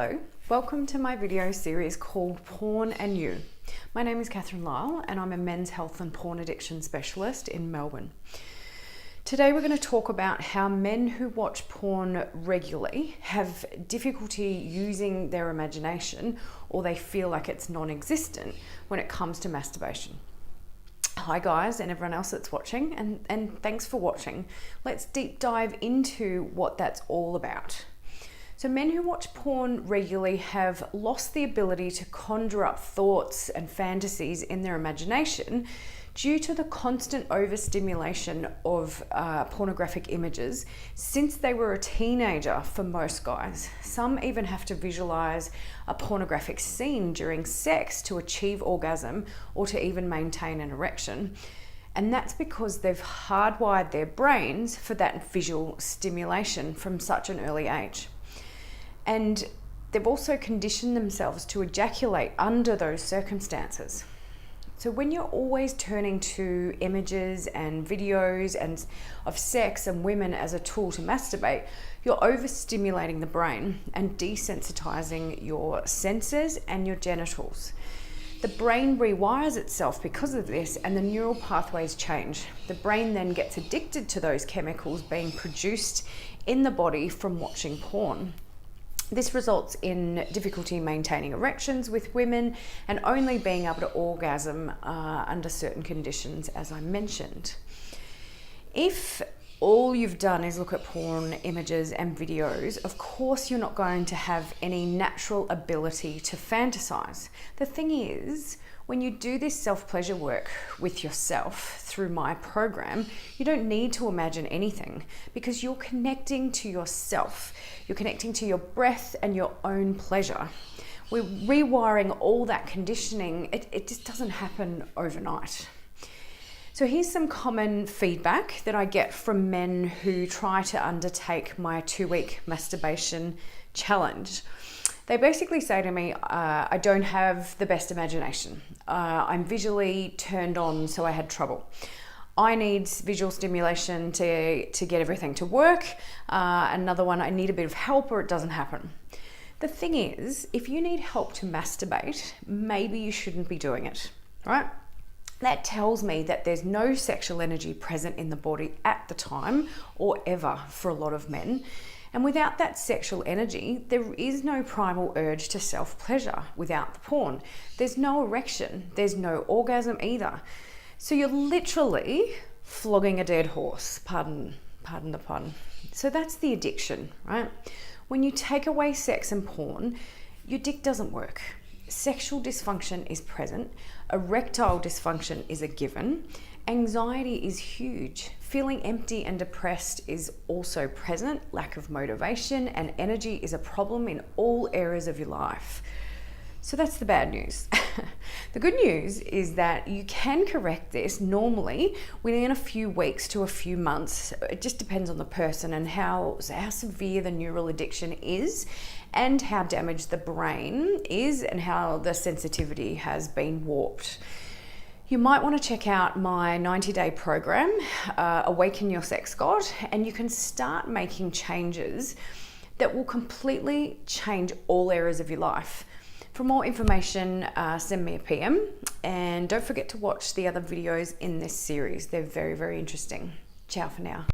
Hello, welcome to my video series called Porn and You. My name is Lyell and I'm a men's health and porn addiction specialist in Melbourne. Today we're going to talk about how men who watch porn regularly have difficulty using their imagination, or they feel like it's non-existent when it comes to masturbation. Hi guys and everyone else that's watching, and thanks for watching. Let's deep dive into what that's all about. So men who watch porn regularly have lost the ability to conjure up thoughts and fantasies in their imagination due to the constant overstimulation of pornographic images since they were a teenager for most guys. Some even have to visualize a pornographic scene during sex to achieve orgasm or to even maintain an erection. And that's because they've hardwired their brains for that visual stimulation from such an early age. And they've also conditioned themselves to ejaculate under those circumstances. So when you're always turning to images and videos and of sex and women as a tool to masturbate, you're overstimulating the brain and desensitizing your senses and your genitals. The brain rewires itself because of this, and the neural pathways change. The brain then gets addicted to those chemicals being produced in the body from watching porn. This results in difficulty maintaining erections with women and only being able to orgasm under certain conditions, as I mentioned. If all you've done is look at porn images and videos, of course you're not going to have any natural ability to fantasize. The thing is, when you do this self-pleasure work with yourself through my program, you don't need to imagine anything because you're connecting to yourself. You're connecting to your breath and your own pleasure. We're rewiring all that conditioning. It just doesn't happen overnight. So here's some common feedback that I get from men who try to undertake my 2-week masturbation challenge. They basically say to me, I don't have the best imagination. I'm visually turned on, so I had trouble. I need visual stimulation to get everything to work. Another one, I need a bit of help or it doesn't happen. The thing is, if you need help to masturbate, maybe you shouldn't be doing it, right? That tells me that there's no sexual energy present in the body at the time or ever for a lot of men. And without that sexual energy, there is no primal urge to self-pleasure without the porn. There's no erection, there's no orgasm either. So you're literally flogging a dead horse, pardon the pun. So that's the addiction, right? When you take away sex and porn, your dick doesn't work. Sexual dysfunction is present, erectile dysfunction is a given, anxiety is huge, feeling empty and depressed is also present, lack of motivation and energy is a problem in all areas of your life. So that's the bad news. The good news is that you can correct this normally within a few weeks to a few months. It just depends on the person and how severe the neural addiction is and how damaged the brain is and how the sensitivity has been warped. You might want to check out my 90-day program, Awaken Your Sex God, and you can start making changes that will completely change all areas of your life. For more information, send me a PM, and don't forget to watch the other videos in this series. They're very, very interesting. Ciao for now.